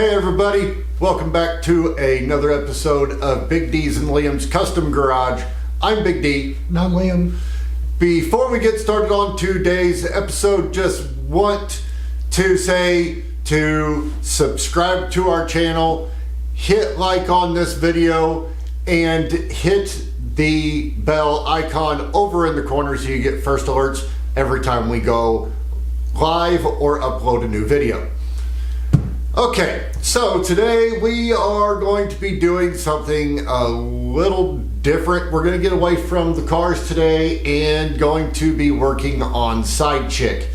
Hey everybody, welcome back to another episode of Big D's and Liam's Custom Garage. I'm Big D. And I'm Liam. Before we get started on today's episode, just want to say to subscribe to our channel, hit like on this video, and hit the bell icon over in the corner so you get first alerts every time we go live or upload a new video. Okay, so today we are going to be doing something a little different. We're going to get away from the cars today and going to be working on Sidechick.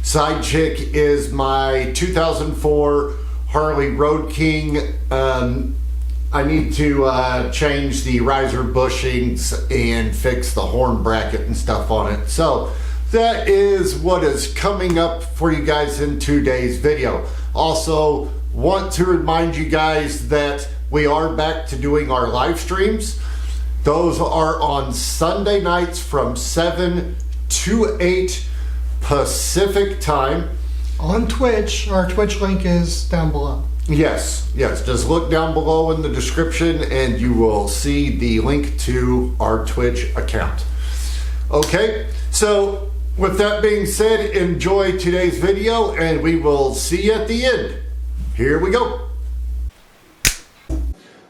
Sidechick is my 2004 Harley Road King. I need to change the riser bushings and fix the horn bracket and stuff on it. So that is what is coming up for you guys in today's video. Also, want to remind you guys that we are back to doing our live streams. Those are on Sunday nights from 7 to 8 Pacific time. On Twitch. Our Twitch link is down below. Yes, just look down below in the description and you will see the link to our Twitch account. Okay, so with that being said, enjoy today's video and we will see you at the end. Here we go.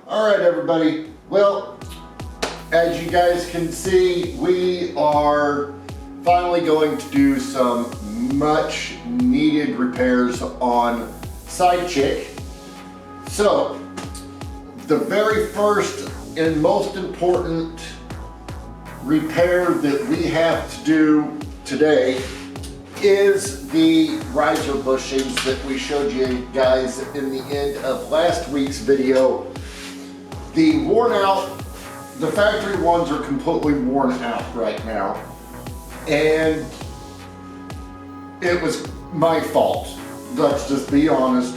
All right, everybody. Well, as you guys can see, we are finally going to do some much needed repairs on Sidechick. So, the very first and most important repair that we have to do today is the riser bushings that we showed you guys in the end of last week's video. The worn out, the factory ones are completely worn out right now, and it was my fault. Let's just be honest.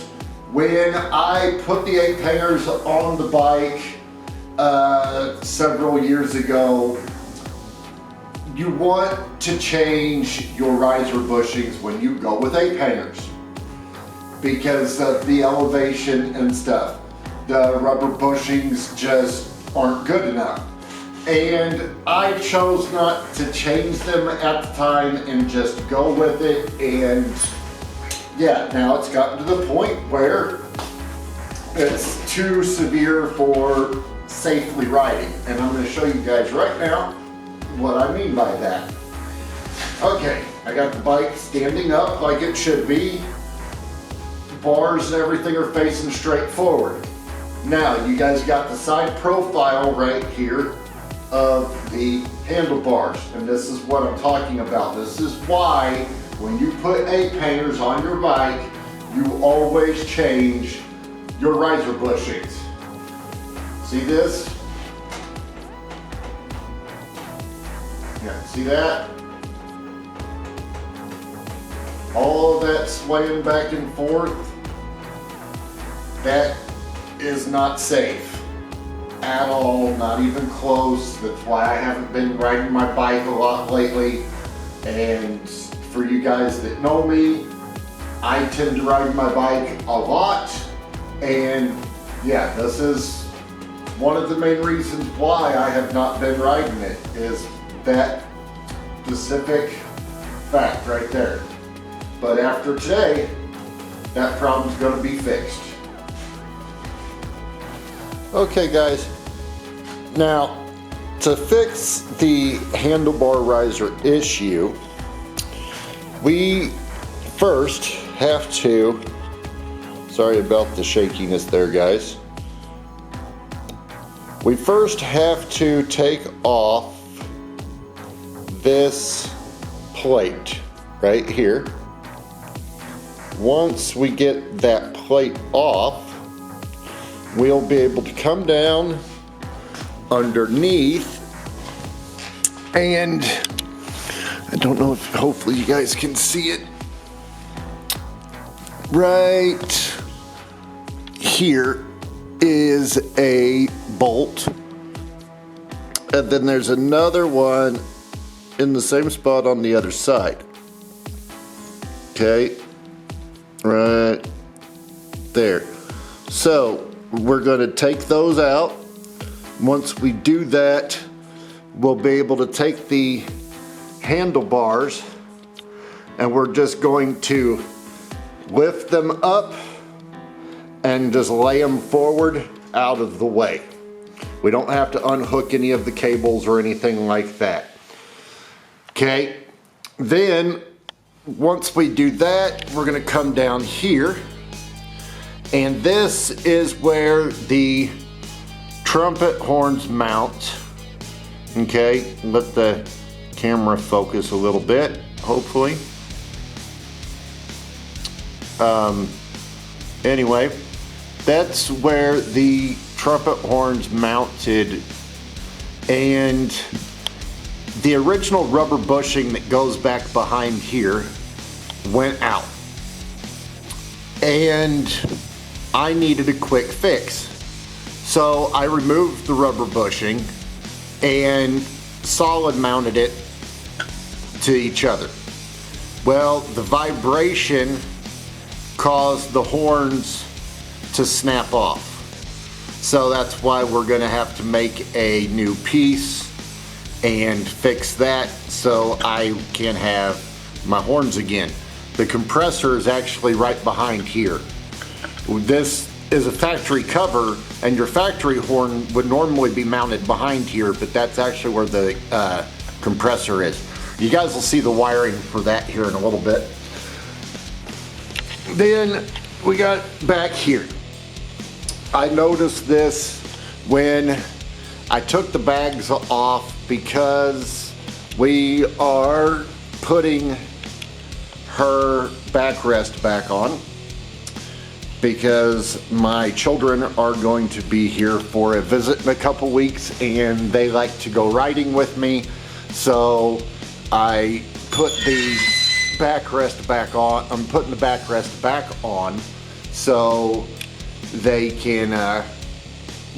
When I put the 8 hangers on the bike several years ago, you want to change your riser bushings when you go with 8 hangers because of the elevation and stuff. The rubber bushings just aren't good enough. And I chose not to change them at the time and just go with it. And yeah, now it's gotten to the point where it's too severe for safely riding. And I'm going to show you guys right now what I mean by that. Okay, I got the bike standing up like it should be. Bars and everything are facing straight forward. Now you guys got the side profile right here of the handlebars, and this is what I'm talking about. This is why when you put 8 hangers on your bike, you always change your riser bushings. See this? Yeah, see that? All of that swaying back and forth, that is not safe at all, not even close. That's why I haven't been riding my bike a lot lately. And for you guys that know me, I tend to ride my bike a lot. And yeah, this is one of the main reasons why I have not been riding it, is that specific fact right there. But after today, that problem's going to be fixed. Okay guys, now to fix the handlebar riser issue, we first have to, sorry about the shakiness there guys, we first have to take off this plate right here. Once we get that plate off, we'll be able to come down underneath, and I don't know if hopefully you guys can see it. Right here is a bolt, and then there's another one in the same spot on the other side. Okay, right there. So we're going to take those out. Once we do that, we'll be able to take the handlebars and we're just going to lift them up and just lay them forward out of the way. We don't have to unhook any of the cables or anything like that. Okay, then once we do that, we're gonna come down here, and this is where the trumpet horns mount. Okay, let the camera focus a little bit, hopefully. Anyway, that's where the trumpet horns mounted, and the original rubber bushing that goes back behind here went out, and I needed a quick fix. So I removed the rubber bushing and solid mounted it to each other. Well, the vibration caused the horns to snap off. So that's why we're gonna have to make a new piece and fix that so I can have my horns again. The compressor is actually right behind here. This is a factory cover, and your factory horn would normally be mounted behind here, but that's actually where the compressor is. You guys will see the wiring for that here in a little bit. Then we got back here. I noticed this when I took the bags off because we are putting her backrest back on, because my children are going to be here for a visit in a couple weeks and they like to go riding with me. So I put the backrest back on. I'm putting the backrest back on so they can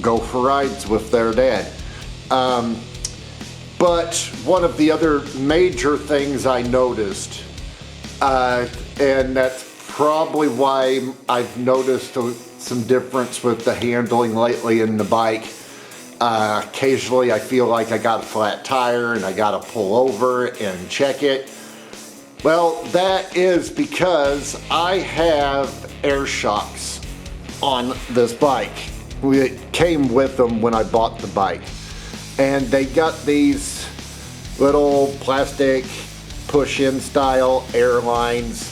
go for rides with their dad. But one of the other major things I noticed, and that's probably why I've noticed some difference with the handling lately in the bike. Occasionally I feel like I got a flat tire and I gotta pull over and check it. Well, that is because I have air shocks on this bike. It came with them when I bought the bike. And they got these little plastic push-in style air lines,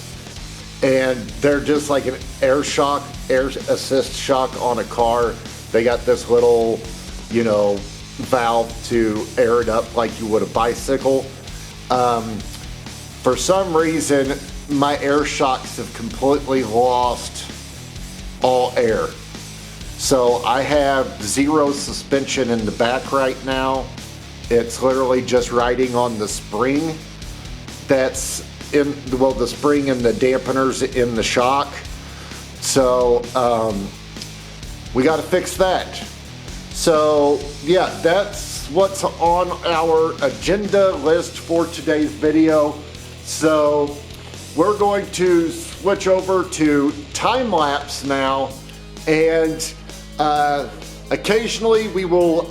and they're just like an air assist shock on a car. They got this little, you know, valve to air it up like you would a bicycle. For some reason, my air shocks have completely lost all air. So I have zero suspension in the back right now. It's literally just riding on the spring that's in, well, the spring and the dampeners in the shock. So we got to fix that. So yeah, that's what's on our agenda list for today's video. So we're going to switch over to time lapse now, and occasionally we will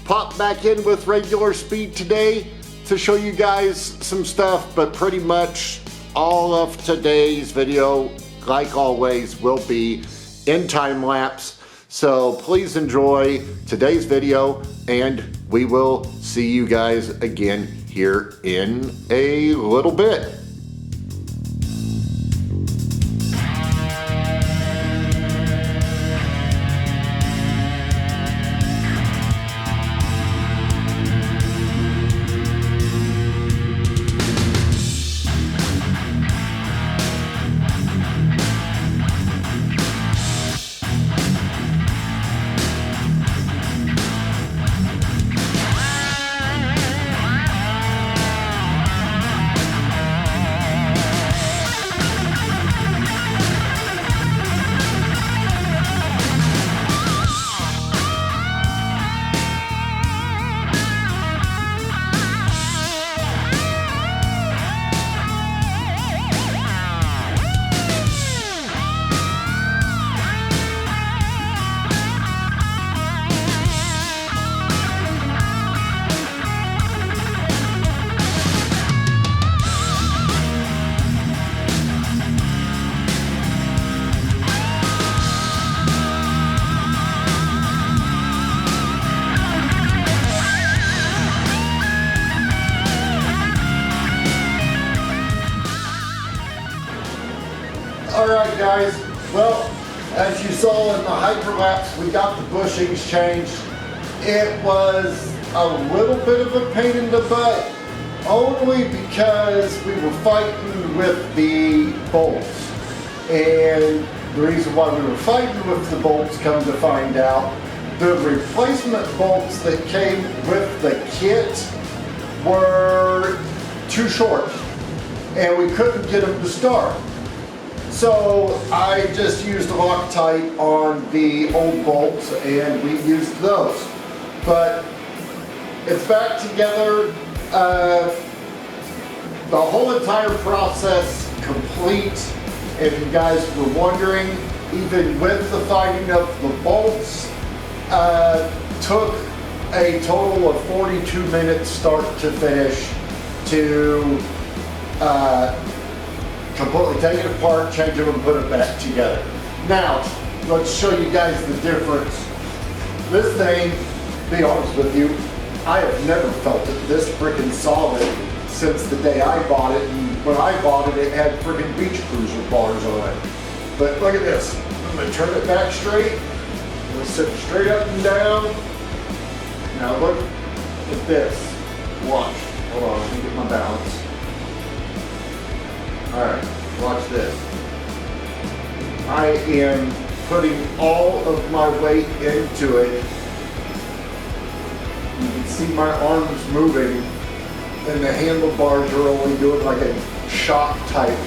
pop back in with regular speed today to show you guys some stuff, but pretty much all of today's video, like always, will be in time lapse. So please enjoy today's video, and we will see you guys again here in a little bit. guys. Well, as you saw in the hyperlapse, we got the bushings changed. It was a little bit of a pain in the butt, only because we were fighting with the bolts. And the reason why we were fighting with the bolts, come to find out, the replacement bolts that came with the kit were too short, and we couldn't get them to start. So I just used Loctite on the old bolts, and we used those. But it's back together. The whole entire process complete. If you guys were wondering, even with the fighting of the bolts, took a total of 42 minutes start to finish to completely take it apart, change them, and put it back together. Now, let's show you guys the difference. This thing, to be honest with you, I have never felt it this freaking solid since the day I bought it. And when I bought it, it had freaking beach cruiser bars on it. But look at this. I'm gonna turn it back straight. I'm gonna sit straight up and down. Now look at this. Watch. Hold on, let me get my balance. Alright, watch this. I am putting all of my weight into it. You can see my arms moving, and the handlebars are only doing like a shock type.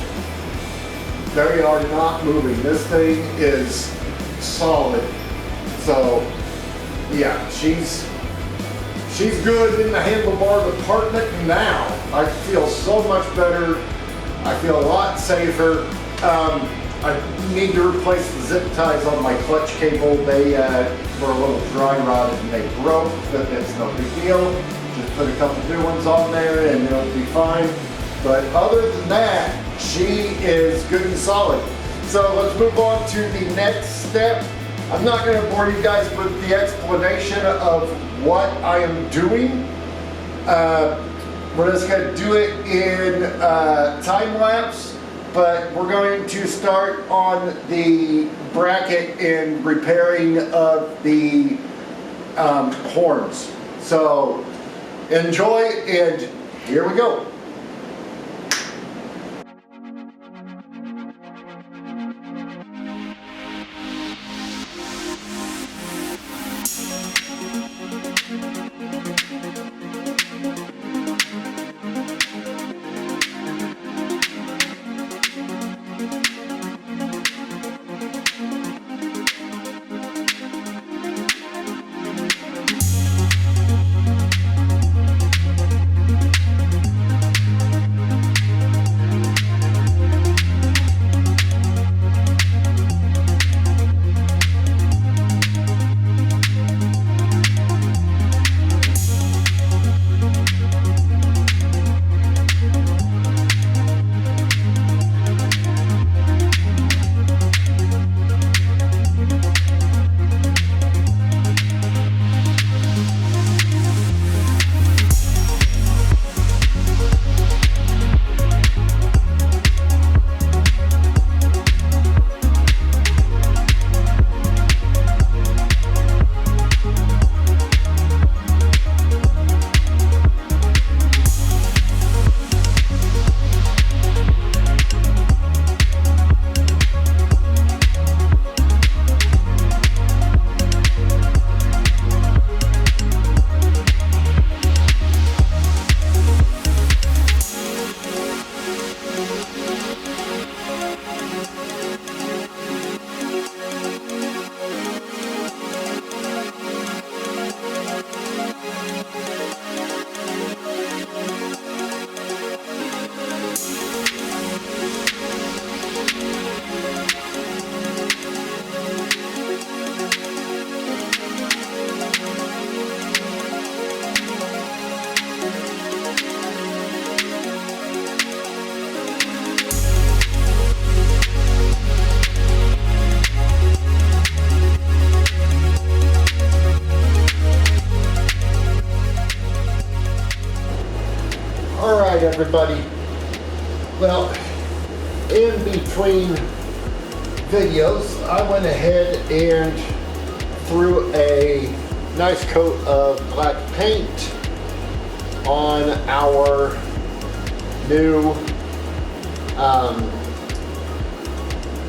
They are not moving. This thing is solid. So yeah, she's good in the handlebar department now. I feel so much better. I feel a lot safer. I need to replace the zip ties on my clutch cable. They were a little dry rotted and they broke, but it's no big deal. Just put a couple new ones on there and it'll be fine. But other than that, she is good and solid. So let's move on to the next step. I'm not going to bore you guys with the explanation of what I am doing. We're just going to do it in time lapse, but we're going to start on the bracket and repairing of the horns. So enjoy, and here we go. Everybody, well, in between videos, I went ahead and threw a nice coat of black paint on our new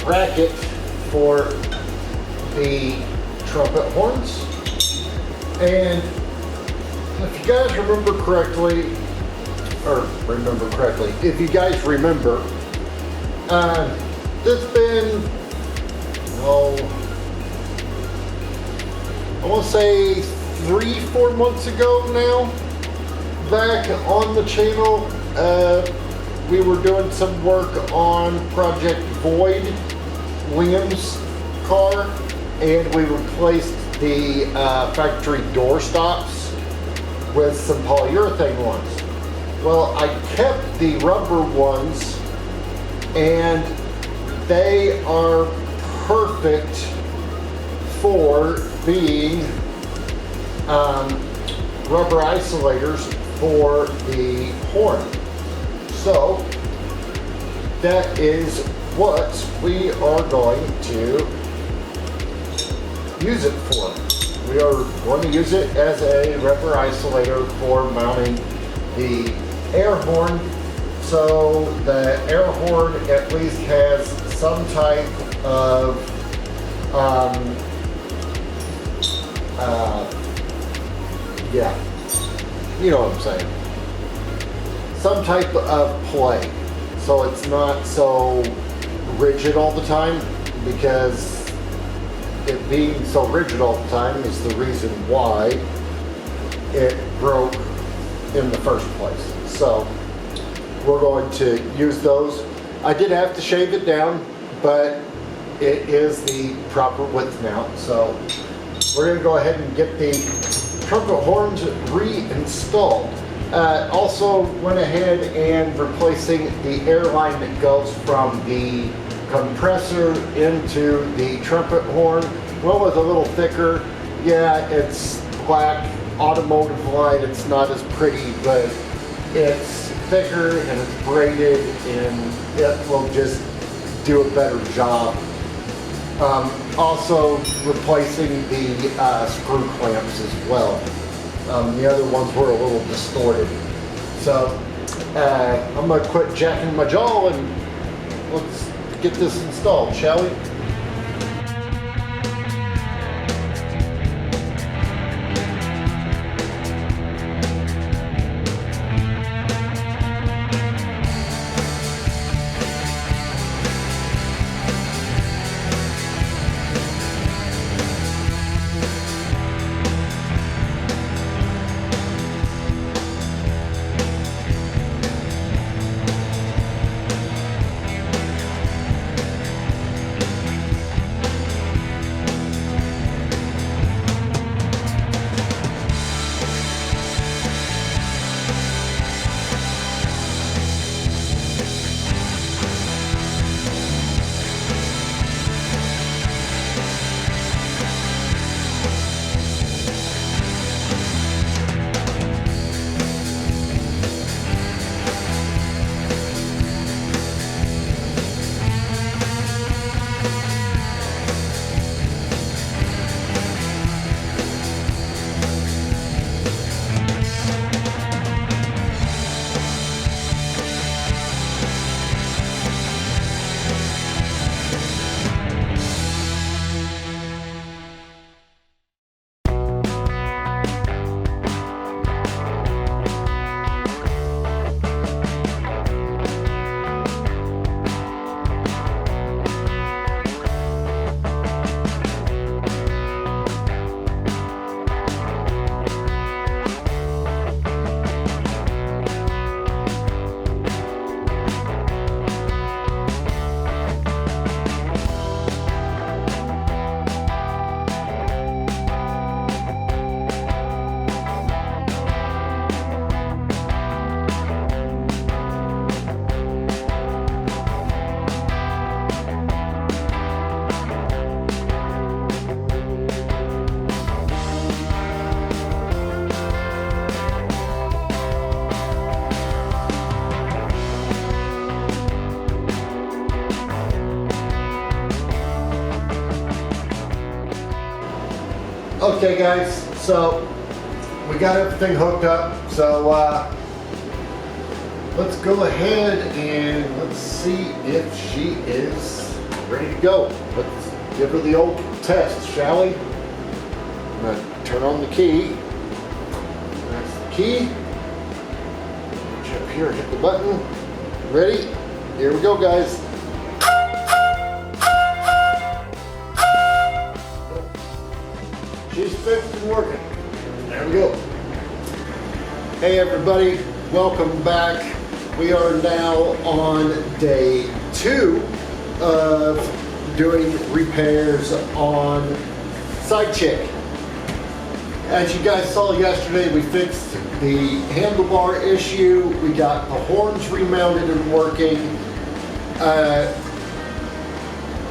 bracket for the trumpet horns. And if you guys remember correctly, if you guys remember, it's been, I want to say 3-4 months ago now, back on the channel, we were doing some work on Project Void, Liam's car, and we replaced the factory door stops with some polyurethane ones. Well, I kept the rubber ones, and they are perfect for being rubber isolators for the horn. So that is what we are going to use it for. We are going to use it as a rubber isolator for mounting the air horn, so the air horn at least has some type of yeah, you know what I'm saying, some type of play, so it's not so rigid all the time, because it being so rigid all the time is the reason why it broke in the first place. So we're going to use those. I did have to shave it down, but it is the proper width now. So we're going to go ahead and get the trumpet horns reinstalled. Also went ahead and replacing the air line that goes from the compressor into the trumpet horn. Well, with a little thicker. Yeah, it's black automotive line. It's not as pretty, but it's thicker and it's braided, and it will just do a better job. Also replacing the screw clamps as well. The other ones were a little distorted. So I'm going to quit jacking my jaw and let's get this installed, shall we? Okay guys, so we got everything hooked up, so let's go ahead and let's see if she is ready to go. Let's give her the old test, shall we? I'm gonna turn on the key. That's the key. Reach up here, hit the button. Ready? Here we go, guys. She's fixed and working. There we go. Hey everybody, welcome back. We are now on day 2 of doing repairs on Sidechick. As you guys saw yesterday, we fixed the handlebar issue. We got the horns remounted and working.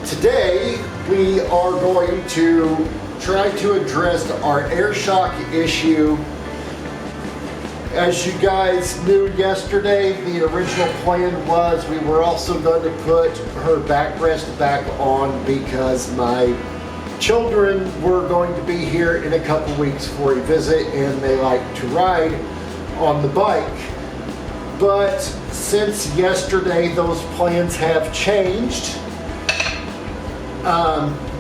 Today, we are going to try to address our air shock issue. As you guys knew yesterday, the original plan was we were also going to put her backrest back on because my children were going to be here in a couple weeks for a visit and they like to ride on the bike. But since yesterday, those plans have changed.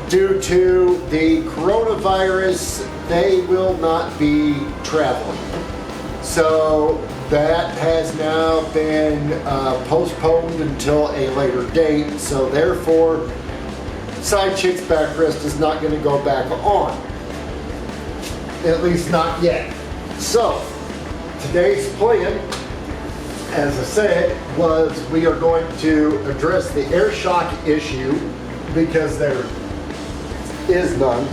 Due to the coronavirus, they will not be traveling. So that has now been postponed until a later date. So therefore, Sidechick's backrest is not going to go back on. At least not yet. So today's plan, as I said, was we are going to address the air shock issue because there is none.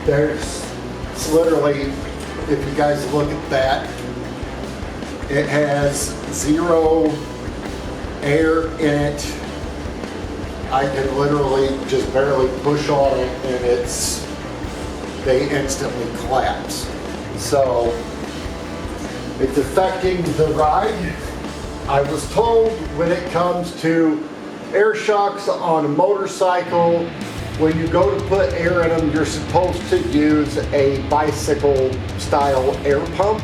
It's literally, if you guys look at that, it has 0 air in it. I can literally just barely push on it and they instantly collapse. So it's affecting the ride. I was told when it comes to air shocks on a motorcycle, when you go to put air in them, you're supposed to use a bicycle style air pump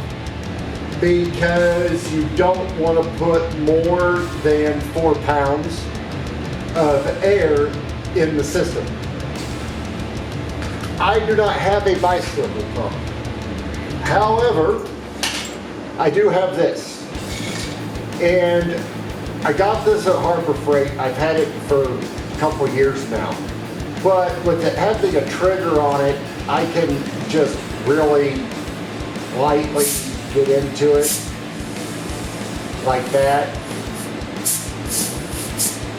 because you don't want to put more than 4 pounds of air in the system. I do not have a bicycle pump. However, I do have this. And I got this at Harbor Freight. I've had it for a couple years now. But with it having a trigger on it, I can just really lightly get into it like that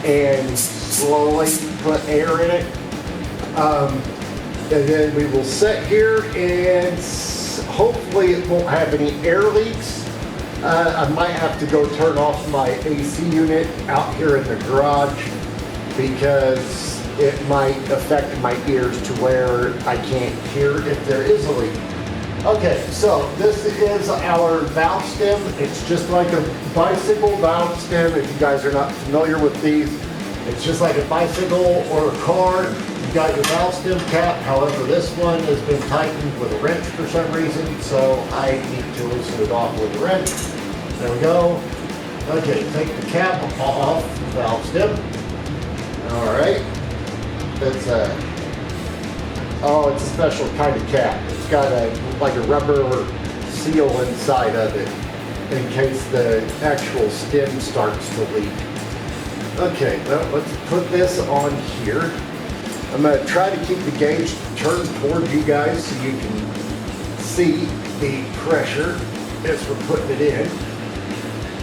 and slowly put air in it. And then we will sit here and hopefully it won't have any air leaks. I might have to go turn off my AC unit out here in the garage because it might affect my ears to where I can't hear if there is a leak. Okay, so this is our valve stem. It's just like a bicycle valve stem. If you guys are not familiar with these, it's just like a bicycle or a car. You got your valve stem cap. However, this one has been tightened with a wrench for some reason, so I need to loosen it off with a wrench. There we go. Okay, take the cap off the valve stem. All right. It's a special kind of cap. It's got like a rubber seal inside of it in case the actual stem starts to leak. Okay, well, let's put this on here. I'm going to try to keep the gauge turned toward you guys so you can see the pressure as we're putting it in.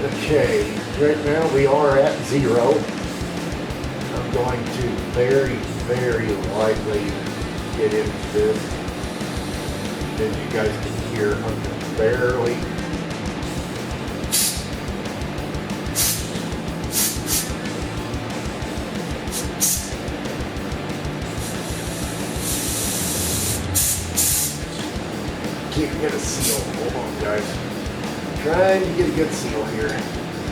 Okay, right now we are at 0. I'm going to very lightly get into this. As you guys can hear, I'm barely. Can't get a seal. Hold on, guys. Trying to get a good seal here.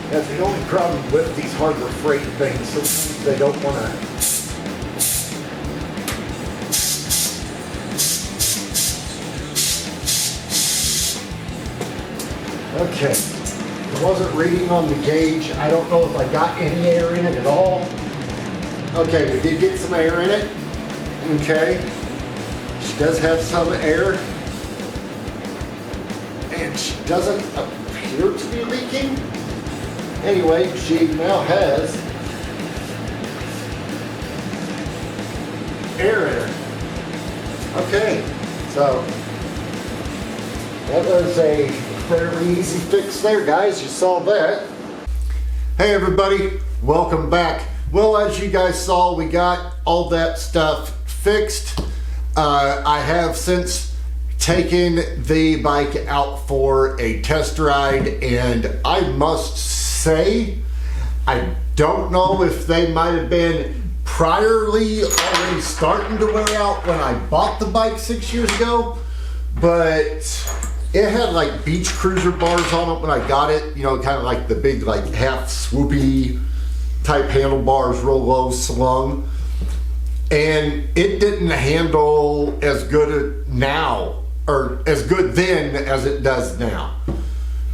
That's the only problem with these Harbor Freight things. Sometimes they don't want to Okay, it wasn't reading on the gauge. I don't know if I got any air in it at all. Okay, we did get some air in it. Okay, she does have some air. And she doesn't appear to be leaking. Anyway, she now has air in her. Okay, so that was a fairly easy fix there, guys. You saw that. Hey everybody, welcome back. Well, as you guys saw, we got all that stuff fixed. I have since taken the bike out for a test ride, and I must say, I don't know if they might have been priorly already starting to wear out when I bought the bike 6 years ago, but it had like beach cruiser bars on it when I got it, you know, kind of like the big like half swoopy type handlebars, real low slung, and it didn't handle as good now, or as good then as it does now.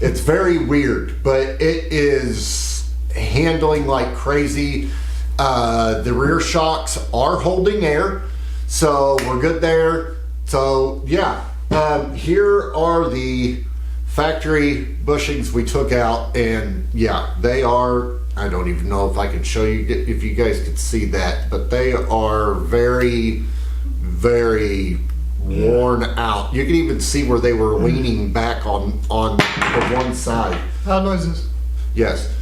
It's very weird, but it is handling like crazy. The rear shocks are holding air, so we're good there. So yeah, here are the factory bushings we took out, and yeah, they are, I don't even know if I can show you, if you guys could see that, but they are very, very worn out. You can even see where they were leaning back on the one side. How noises? Yes.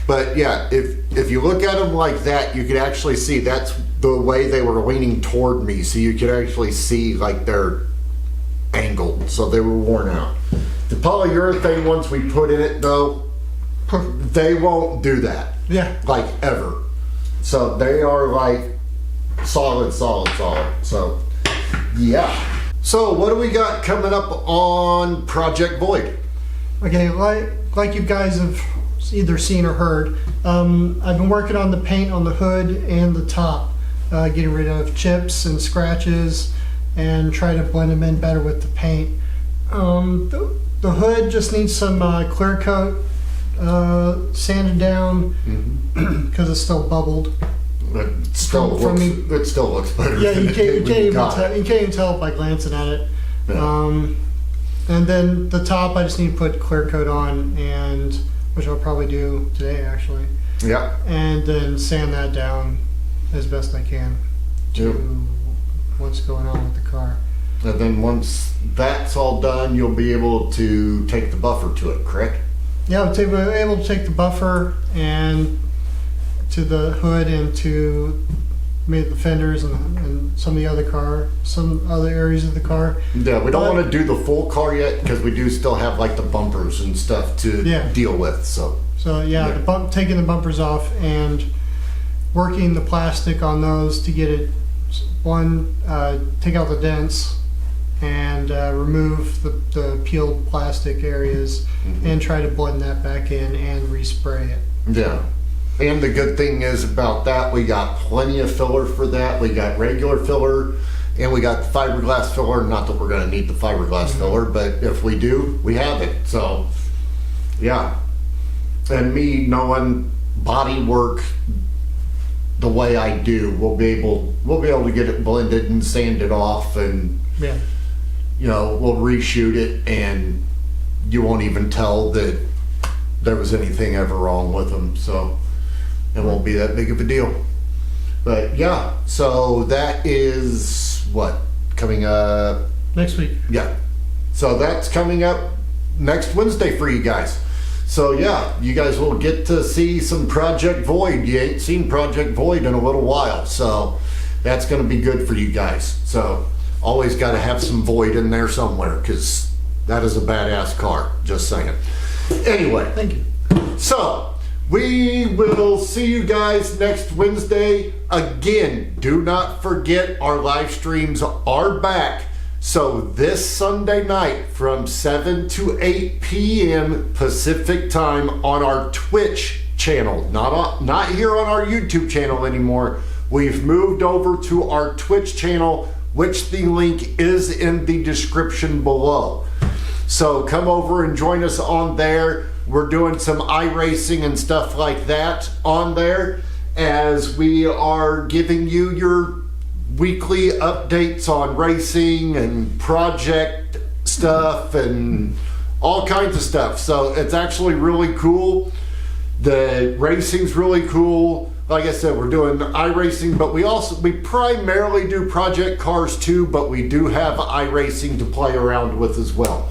But yeah, if you look at them like that, you can actually see that's the way they were leaning toward me. So you could actually see like they're angled. So they were worn out. The polyurethane ones we put in it though, they won't do that. Yeah. Like ever. So they are like solid. So yeah. So what do we got coming up on Project Void? Okay, like you guys have either seen or heard, I've been working on the paint on the hood and the top, getting rid of chips and scratches and try to blend them in better with the paint. The hood just needs some clear coat, sanded down because it's still bubbled. It still looks better. Yeah, you can't even tell by glancing at it. Yeah. And then the top, I just need to put clear coat on, and which I'll probably do today actually. Yeah. And then sand that down as best I can to what's going on with the car. And then once that's all done, you'll be able to take the buffer to it, correct? Yeah, we're able to take the buffer and to the hood and to maybe the fenders and some other areas of the car. Yeah, we don't want to do the full car yet because we do still have like the bumpers and stuff to deal with. So yeah. Taking the bumpers off and working the plastic on those to get it take out the dents and remove the peeled plastic areas and try to blend that back in and respray it. Yeah. And the good thing is about that, we got plenty of filler for that. We got regular filler and we got the fiberglass filler. Not that we're going to need the fiberglass filler, but if we do, we have it. So yeah. And me knowing body work the way I do, we'll be able to get it blended and sanded off, and you know, we'll reshoot it and you won't even tell that there was anything ever wrong with them. So it won't be that big of a deal. But yeah, so that is what, coming up next week. Yeah, so that's coming up next Wednesday for you guys. So yeah, you guys will get to see some Project Void. You ain't seen Project Void in a little while, so that's going to be good for you guys. So always got to have some Void in there somewhere, because that is a badass car, just saying. Anyway, thank you. So we will see you guys next Wednesday. Again, do not forget our live streams are back. So this Sunday night from 7 to 8 p.m. Pacific time on our Twitch channel, not here on our YouTube channel anymore. We've moved over to our Twitch channel, which the link is in the description below. So come over and join us on there. We're doing some iRacing and stuff like that on there, as we are giving you your weekly updates on racing and project stuff and all kinds of stuff. So it's actually really cool. The racing's really cool. Like I said, we're doing iRacing, but we primarily do project cars too, but we do have iRacing to play around with as well.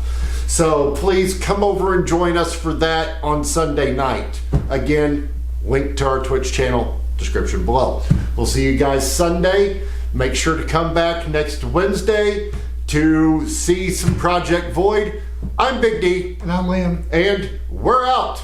So please come over and join us for that on Sunday night. Again, link to our Twitch channel, description below. We'll see you guys Sunday. Make sure to come back next Wednesday to see some Project Void. I'm Big D. And I'm Liam. And we're out.